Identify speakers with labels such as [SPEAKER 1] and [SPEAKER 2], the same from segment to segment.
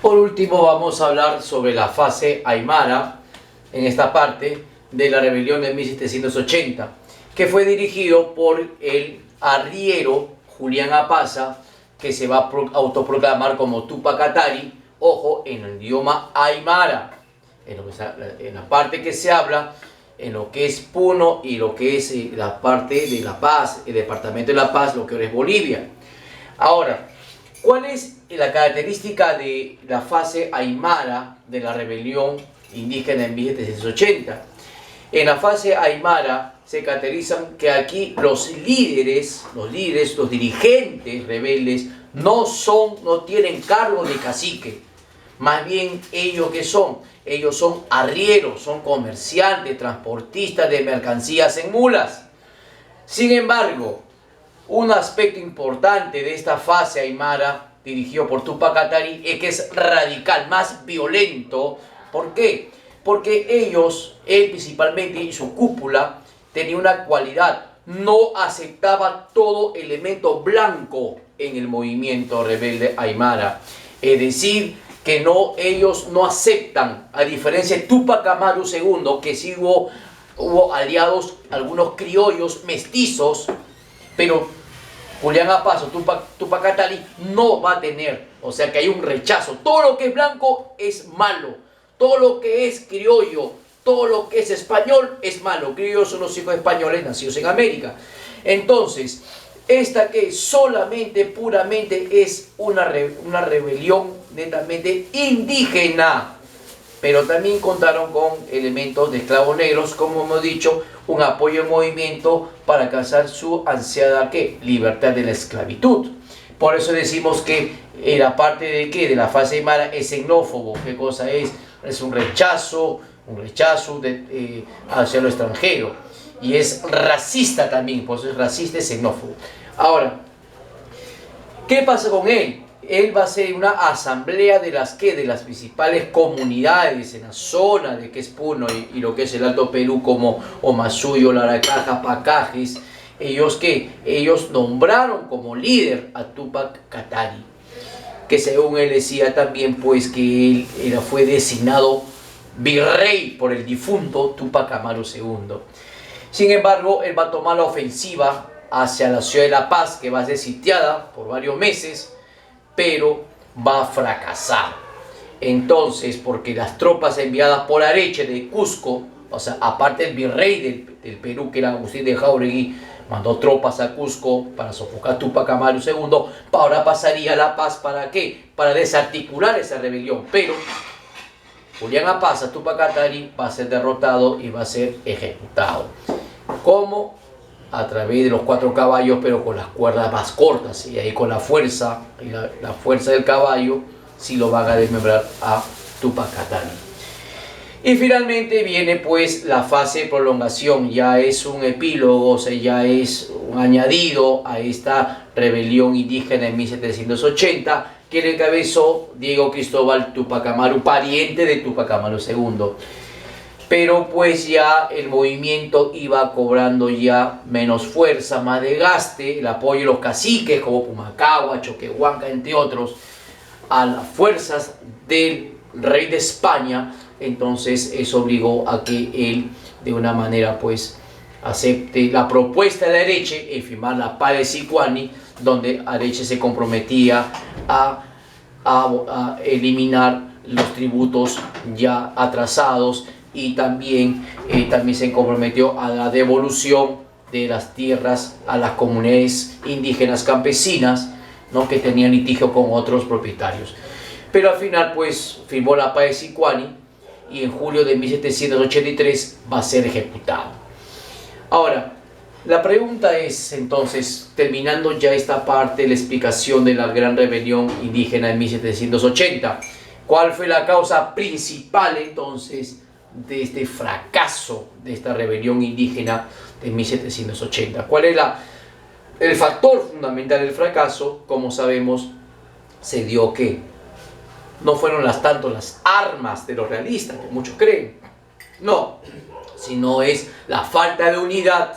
[SPEAKER 1] Por último, vamos a hablar sobre la fase aymara, en esta parte de la rebelión de 1780, que fue dirigido por el arriero Julián Apaza, que se va a autoproclamar como Tupac Katari, ojo, en el idioma aymara, en la parte que se habla, en lo que es Puno y lo que es la parte de La Paz, el departamento de La Paz, lo que ahora es Bolivia. Ahora, ¿cuál es la característica de la fase aymara de la rebelión indígena en 1780? En la fase aymara se caracterizan que aquí los líderes, los dirigentes rebeldes no tienen cargo de cacique. Más bien, ¿ellos qué son? Ellos son arrieros, son comerciantes, transportistas de mercancías en mulas. Sin embargo, un aspecto importante de esta fase aymara dirigido por Tupac Katari es que es radical, más violento. ¿Por qué? Porque él principalmente y su cúpula, tenía una cualidad: no aceptaba todo elemento blanco en el movimiento rebelde aymara. Es decir, que ellos no aceptan, a diferencia de Tupac Amaru II, que sí hubo aliados, algunos criollos mestizos, pero Julián Apaza, Tupac Katari no va a tener. O sea que hay un rechazo. Todo lo que es blanco es malo. Todo lo que es criollo, todo lo que es español es malo. Criollos son los hijos españoles nacidos en América. Entonces, esta que solamente, puramente es una rebelión netamente indígena. Pero también contaron con elementos de esclavos negros, como hemos dicho, un apoyo al movimiento para alcanzar su ansiada libertad de la esclavitud. Por eso decimos que la parte de la fase aymara es xenófobo. ¿Qué cosa es? Es un rechazo hacia lo extranjero. Y es racista también, por eso es racista y xenófobo. Ahora, ¿qué pasa con él? Él va a hacer una asamblea de las principales comunidades en la zona de que es Puno y lo que es el Alto Perú, como Omasuyo, Laracaja, Pacajes. Ellos nombraron como líder a Tupac Katari, que según él decía también pues que él fue designado virrey por el difunto Tupac Amaru II. Sin embargo, él va a tomar la ofensiva hacia la ciudad de La Paz, que va a ser sitiada por varios meses, pero va a fracasar. Entonces, porque las tropas enviadas por Areche de Cusco, o sea, aparte el virrey del Perú, que era Agustín de Jáuregui, mandó tropas a Cusco para sofocar a Tupac Amaru II, ahora pasaría a La Paz, ¿para qué? Para desarticular esa rebelión. Pero Julián Apaza, Tupac Katari, va a ser derrotado y va a ser ejecutado. ¿Cómo? A través de los 4 caballos, pero con las cuerdas más cortas, y ahí con la fuerza del caballo sí lo van a desmembrar a Tupac Katari. Y finalmente viene pues la fase de prolongación. Ya es un epílogo, o sea, ya es un añadido a esta rebelión indígena en 1780, que le encabezó Diego Cristóbal Tupac Amaru, pariente de Tupac Amaru II. Pero pues ya el movimiento iba cobrando ya menos fuerza, más desgaste, el apoyo de los caciques como Pumacahua, Choquehuanca, entre otros, a las fuerzas del rey de España. Entonces eso obligó a que él de una manera pues acepte la propuesta de Areche en firmar la paz de Sicuani, donde Areche se comprometía a eliminar los tributos ya atrasados, y también se comprometió a la devolución de las tierras a las comunidades indígenas campesinas, ¿no?, que tenían litigio con otros propietarios. Pero al final pues firmó la paz de Sicuani y en julio de 1783 va a ser ejecutado. Ahora, la pregunta es entonces, terminando ya esta parte de la explicación de la gran rebelión indígena en 1780, ¿cuál fue la causa principal entonces de este fracaso de esta rebelión indígena de 1780? ¿Cuál es el factor fundamental del fracaso? Como sabemos, se dio que no fueron tanto las armas de los realistas, que muchos creen, no, sino es la falta de unidad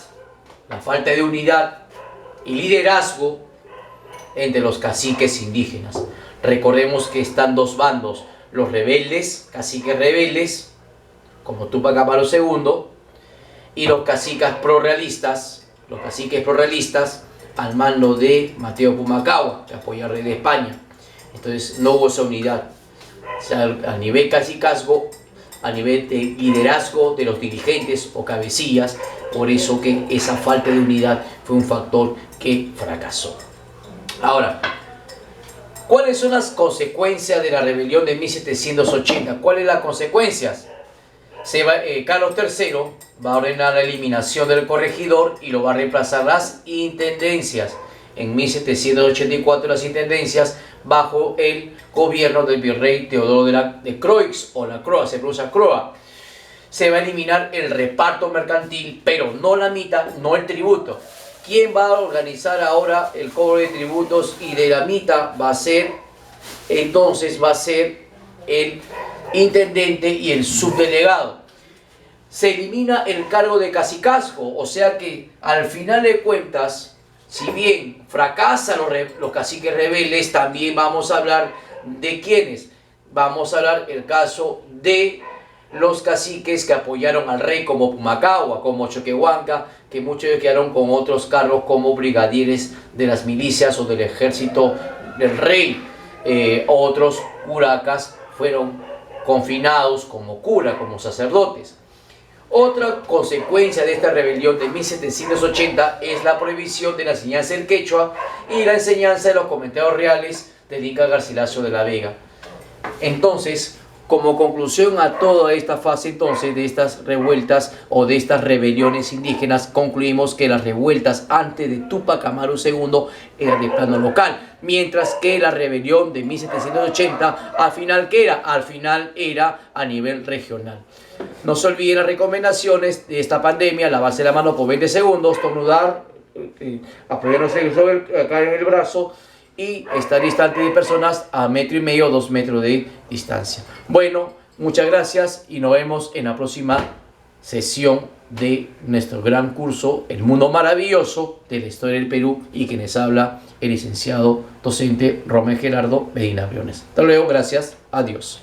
[SPEAKER 1] y liderazgo entre los caciques indígenas. Recordemos que están dos bandos, los rebeldes, caciques rebeldes, como Túpac Amaru II, y los caciques prorrealistas, al mando de Mateo Pumacahua, que apoya al rey de España. Entonces no hubo esa unidad. O sea, a nivel cacicazgo, a nivel de liderazgo de los dirigentes o cabecillas, por eso que esa falta de unidad fue un factor que fracasó. Ahora, ¿cuáles son las consecuencias de la rebelión de 1780? ¿Cuáles las consecuencias? Carlos III va a ordenar la eliminación del corregidor y lo va a reemplazar las intendencias. En 1784 las intendencias bajo el gobierno del virrey Teodoro de Croix, o la Croa, se pronuncia Croa. Se va a eliminar el reparto mercantil, pero no la mitad, no el tributo. ¿Quién va a organizar ahora el cobro de tributos y de la mitad? Va a ser el intendente y el subdelegado. Se elimina el cargo de cacicazgo, o sea que al final de cuentas, si bien fracasan los caciques rebeldes, también vamos a hablar de quiénes. Vamos a hablar el caso de los caciques que apoyaron al rey, como Pumacahua, como Choquehuanca, que muchos de ellos quedaron con otros cargos como brigadieres de las milicias o del ejército del rey. Otros curacas fueron confinados como cura, como sacerdotes. Otra consecuencia de esta rebelión de 1780 es la prohibición de la enseñanza del quechua y la enseñanza de los comentarios reales del Inca Garcilaso de la Vega. Entonces, como conclusión a toda esta fase entonces de estas revueltas o de estas rebeliones indígenas, concluimos que las revueltas antes de Túpac Amaru II eran de plano local, mientras que la rebelión de 1780 al final era a nivel regional. No se olviden las recomendaciones de esta pandemia: lavarse la mano por 20 segundos, estornudar, apoyarnos acá en el brazo y estar distante de personas a 1,5 metros o 2 metros de distancia. Bueno, muchas gracias y nos vemos en la próxima sesión de nuestro gran curso El Mundo Maravilloso de la Historia del Perú, y quienes habla el licenciado docente Román Gerardo Medina Briones. Hasta luego, gracias, adiós.